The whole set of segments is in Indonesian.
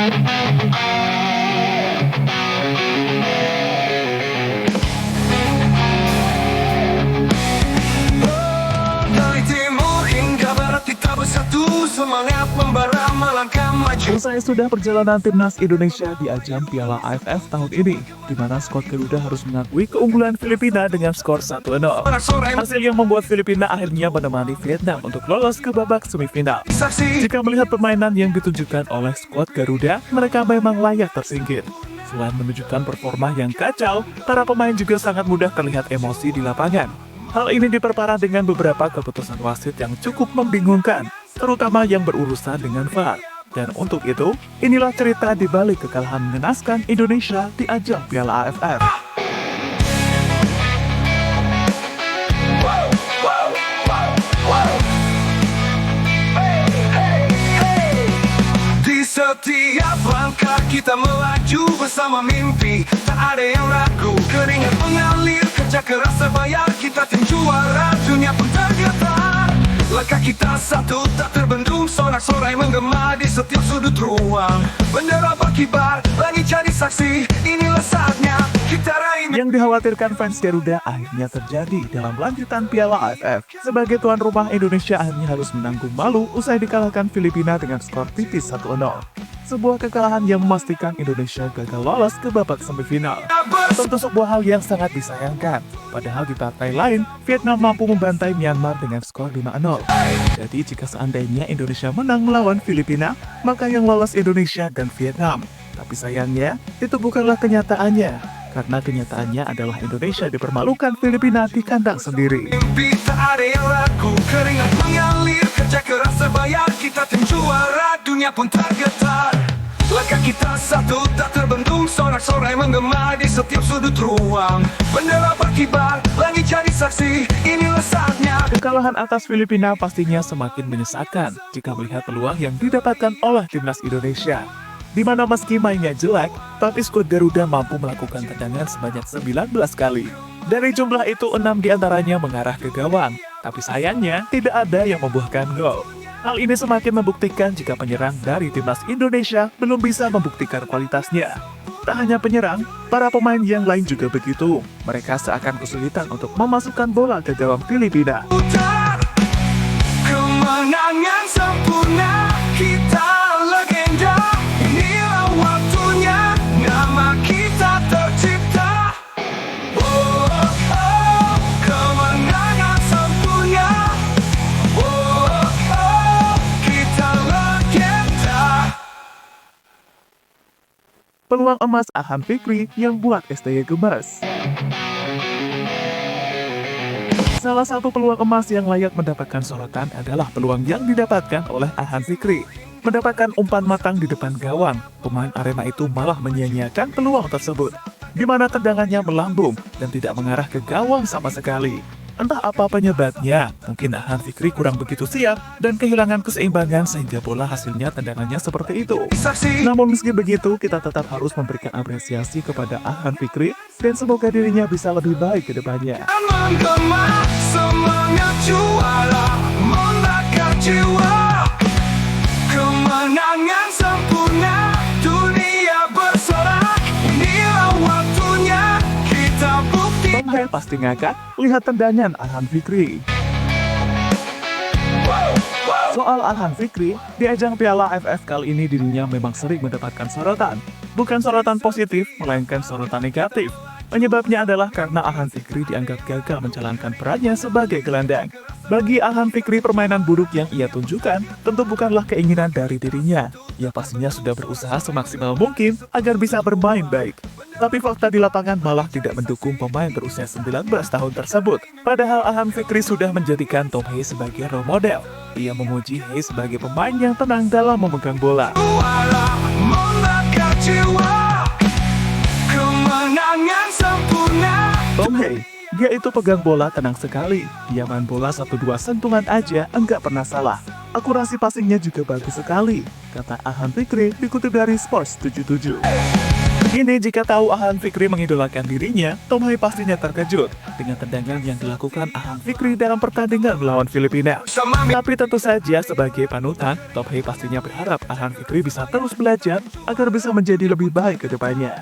Dari timur hingga barat kita bersatu, semangat membara melangkah maju. Usai sudah perjalanan timnas Indonesia di ajang Piala AFF tahun ini, di mana skuad Garuda harus mengakui keunggulan Filipina dengan skor 1-0. Hasil yang membuat Filipina akhirnya menemani Vietnam untuk lolos ke babak semifinal. Saksi Jika melihat permainan yang ditunjukkan oleh skuad Garuda, mereka memang layak tersingkir. Selain menunjukkan performa yang kacau, para pemain juga sangat mudah terlihat emosi di lapangan. Hal ini diperparah dengan beberapa keputusan wasit yang cukup membingungkan, terutama yang berurusan dengan VAR. Dan untuk itu, inilah cerita di balik kekalahan mengenaskan Indonesia di ajang Piala AFF. di setiap langkah kita melaju bersama mimpi, tak ada yang ragu. Keringat mengalir, kerja keras terbayar, kita tim juara, dunia pun tergetar. Langkah kita satu tak terbendung, sorak-sorai menggema di setiap sudut ruang. Bendera berkibar, langit jadi saksi, inilah saatnya kita raih. Yang dikhawatirkan fans Garuda akhirnya terjadi dalam lanjutan Piala AFF. Sebagai tuan rumah, Indonesia akhirnya harus menanggung malu usai dikalahkan Filipina dengan skor tipis 1-0. Sebuah kekalahan yang memastikan Indonesia gagal lolos ke babak semifinal. Tentu sebuah hal yang sangat disayangkan. Padahal di partai lain, Vietnam mampu membantai Myanmar dengan skor 5-0. Jadi jika seandainya Indonesia menang melawan Filipina, maka yang lolos Indonesia dan Vietnam. Tapi sayangnya, itu bukanlah kenyataannya. Karena kenyataannya adalah Indonesia dipermalukan Filipina di kandang sendiri. Mimpi tak ada yang ragu, keringat mengalir, kerja keras terbayar, kita tim juara, dunia pun tergetar. Langkah kita satu tak terbendung, sorak-sorai menggema di setiap sudut ruang. Bendera berkibar, langit jadi saksi, inilah saatnya. Kekalahan atas Filipina pastinya semakin menyesakan jika melihat peluang yang didapatkan oleh timnas Indonesia. Di mana meski mainnya jelek, tapi skuad Garuda mampu melakukan tendangan sebanyak 19 kali. Dari jumlah itu, 6 diantaranya mengarah ke gawang, tapi sayangnya tidak ada yang membuahkan gol. Hal ini semakin membuktikan jika penyerang dari timnas Indonesia belum bisa membuktikan kualitasnya. Tak hanya penyerang, para pemain yang lain juga begitu. Mereka seakan kesulitan untuk memasukkan bola ke gawang Filipina. Putar, kemenangan sempurna, kita legenda. Inilah waktunya, nama kita tercipta. Oh, oh, oh, kemenangan sempurna. Oh, oh, kita legenda. Peluang emas Ahan Fikri yang buat STY gemas. Salah satu peluang emas yang layak mendapatkan sorotan adalah peluang yang didapatkan oleh Ahan Fikri. Mendapatkan umpan matang di depan gawang, pemain Arema itu malah menyia-nyiakan peluang tersebut, di mana tendangannya melambung dan tidak mengarah ke gawang sama sekali. Entah apa penyebabnya, mungkin Ahan Fikri kurang begitu siap dan kehilangan keseimbangan sehingga bola hasilnya tendangannya seperti itu. Saksi, Namun meski begitu, kita tetap harus memberikan apresiasi kepada Ahan Fikri dan semoga dirinya bisa lebih baik ke depannya. menggema, semangat juara, membakar jiwa. Kemenangan sempurna, dunia bersorak. Inilah waktunya, kita bukti. Tom Hale pasti ngakak lihat tendangan Ahan Fikri. Soal Ahan Fikri, di ajang Piala AFF kali ini dirinya memang sering mendapatkan sorotan. Bukan sorotan positif, melainkan sorotan negatif. Penyebabnya adalah karena Ahan Fikri dianggap gagal menjalankan perannya sebagai gelandang. Bagi Ahan Fikri, permainan buruk yang ia tunjukkan tentu bukanlah keinginan dari dirinya. Ia pastinya sudah berusaha semaksimal mungkin agar bisa bermain baik. Tapi fakta di lapangan malah tidak mendukung pemain berusia 19 tahun tersebut. Padahal Ahan Fikri sudah menjadikan Tom Hale sebagai role model. Ia memuji Hale sebagai pemain yang tenang dalam memegang bola. Juara, membakar jiwa. Kemenangan sempurna. Tom Hale, dia itu pegang bola tenang sekali. Dia main bola 1-2 sentuhan aja, enggak pernah salah. Akurasi passingnya juga bagus sekali, kata Ahan Fikri dikutip dari Sports 77. Ini jika tahu Ahan Fikri mengidolakan dirinya, Tom Hai pastinya terkejut dengan tendangan yang dilakukan Ahan Fikri dalam pertandingan melawan Filipina. Tapi tentu saja sebagai panutan, Tom Hai pastinya berharap Ahan Fikri bisa terus belajar agar bisa menjadi lebih baik ke depannya.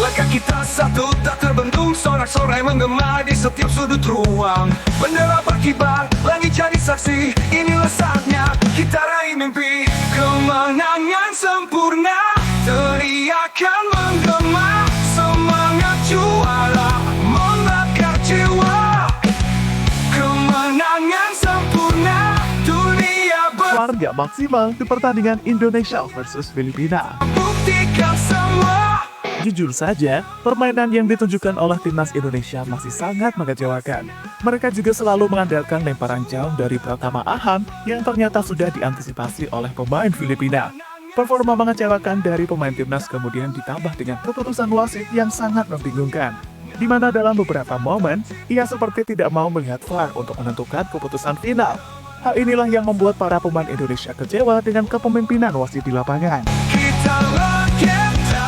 Langkah kita satu tak terbendung, sorak-sorai menggema di setiap sudut ruang. Bendera berkibar, langit jadi saksi, inilah saatnya kita raih mimpi. Kemenangan sempurna, teriakan menggema, semangat juara membakar jiwa. Kemenangan sempurna, dunia Warga maksimal di pertandingan Indonesia versus Filipina. berbuktikan semua. Jujur saja, permainan yang ditunjukkan oleh timnas Indonesia masih sangat mengecewakan. Mereka juga selalu mengandalkan lemparan jauh dari Pratama Ahan yang ternyata sudah diantisipasi oleh pemain Filipina. Performa mengecewakan dari pemain timnas kemudian ditambah dengan keputusan wasit yang sangat membingungkan. Di mana dalam beberapa momen, ia seperti tidak mau melihat VAR untuk menentukan keputusan final. Hal inilah yang membuat para pemain Indonesia kecewa dengan kepemimpinan wasit di lapangan. Kita legenda.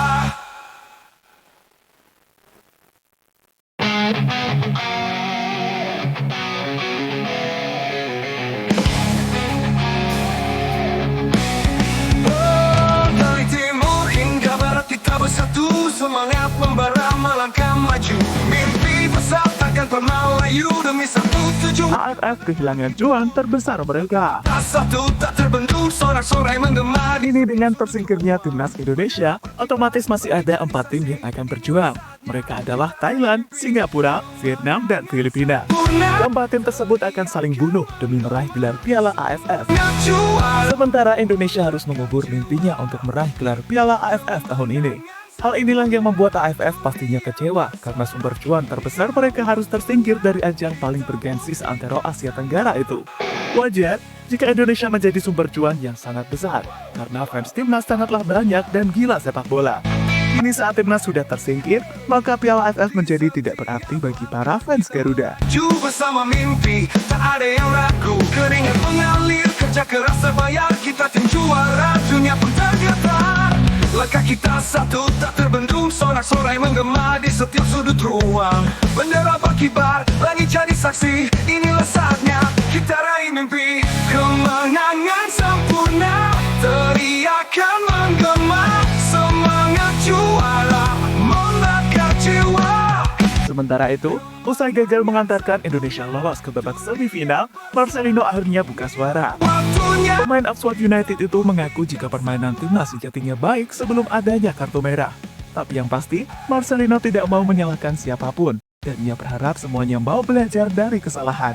Dari timur hingga barat kita bersatu, semangat membara melangkah maju. Mimpi besar takkan pernah layu demi satu tujuan. AFF kehilangan juan terbesar mereka. Satu tak terbendung, sorak-sorai menggema di Ini dengan tersingkirnya timnas Indonesia, otomatis masih ada 4 tim yang akan berjuang. Mereka adalah Thailand, Singapura, Vietnam, dan Filipina. Keempat tim tersebut akan saling bunuh demi meraih gelar Piala AFF. juara. Sementara Indonesia harus mengubur mimpinya untuk meraih gelar Piala AFF tahun ini. Hal inilah yang membuat AFF pastinya kecewa karena sumber cuan terbesar mereka harus tersingkir dari ajang paling bergensi seantero Asia Tenggara itu. Wajar jika Indonesia menjadi sumber cuan yang sangat besar karena fans timnas sangatlah banyak dan gila sepak bola. Kini saat timnas sudah tersingkir, maka Piala AFF menjadi tidak berarti bagi para fans Garuda. Maju bersama mimpi, tak ada yang ragu. Keringat mengalir, kerja keras terbayar. Kita tim juara, dunia pun tergetar. Langkah kita satu tak terbendung, sorak-sorai menggema di setiap sudut ruang. Bendera berkibar, langit jadi saksi, inilah saatnya kita raih mimpi. Kemenangan sempurna, teriakan menggema, semangat juara membakar jiwa. Sementara itu, usai gagal mengantarkan Indonesia lolos ke babak semifinal, Marcelino akhirnya buka suara. Waktunya Pemain Oxford United itu mengaku jika permainan timnas sejatinya baik sebelum adanya kartu merah. Tapi yang pasti, Marcelino tidak mau menyalahkan siapapun, dan ia berharap semuanya mau belajar dari kesalahan.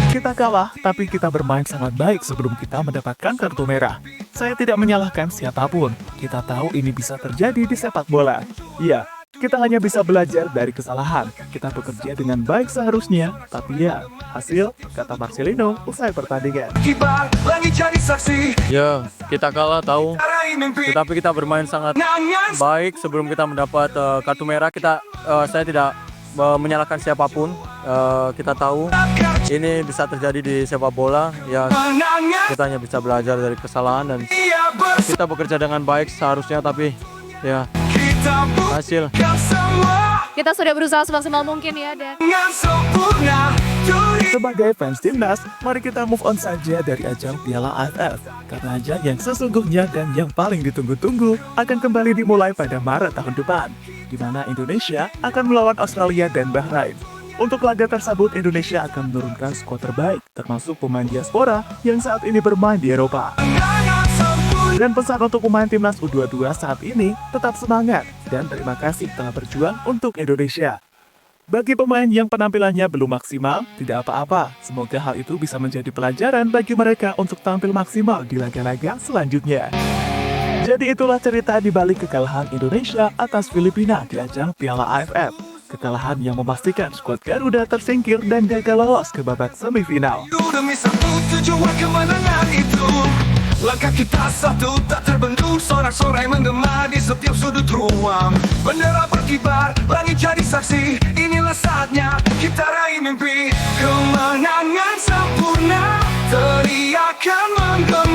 Kita kalah, tapi kita bermain sangat baik sebelum kita mendapatkan kartu merah. Saya tidak menyalahkan siapapun, kita tahu ini bisa terjadi di sepak bola. Iya, kita hanya bisa belajar dari kesalahan. Kita bekerja dengan baik seharusnya, tapi ya, hasil, kata Marcelino usai pertandingan. kibar, langit jadi saksi, Ya, kita kalah tahu, raih mimpi. tetapi kita bermain sangat Kemenangan baik sebelum kita mendapat kartu merah. Saya tidak menyalahkan siapapun. Kita tahu ini bisa terjadi di sepak bola. Ya, Kemenangan kita hanya bisa belajar dari kesalahan dan ia bersama. kita bekerja dengan baik seharusnya. Tapi ya, Kita hasil. bukan semua Kita sudah berusaha semaksimal mungkin ya, dan dengan sempurna. Dunia Sebagai fans timnas, mari kita move on saja dari ajang Piala AFF. Karena ajang yang sesungguhnya dan yang paling ditunggu-tunggu akan kembali dimulai pada Maret tahun depan, di mana Indonesia akan melawan Australia dan Bahrain. Untuk laga tersebut, Indonesia akan menurunkan skuad terbaik, termasuk pemain diaspora yang saat ini bermain di Eropa. sempurna. Dan pesan untuk pemain timnas U22 saat ini, tetap semangat dan terima kasih telah berjuang untuk Indonesia. Bagi pemain yang penampilannya belum maksimal, tidak apa-apa. Semoga hal itu bisa menjadi pelajaran bagi mereka untuk tampil maksimal di laga-laga selanjutnya. Jadi itulah cerita di balik kekalahan Indonesia atas Filipina di ajang Piala AFF. Kekalahan yang memastikan skuad Garuda tersingkir dan gagal lolos ke babak semifinal. Demi satu tujuan kemenangan itu. Langkah kita satu tak terbendung, sorak-sorai menggema di setiap sudut ruang. Bendera berkibar, langit jadi saksi, inilah saatnya kita raih mimpi. Kemenangan sempurna, teriakan menggema.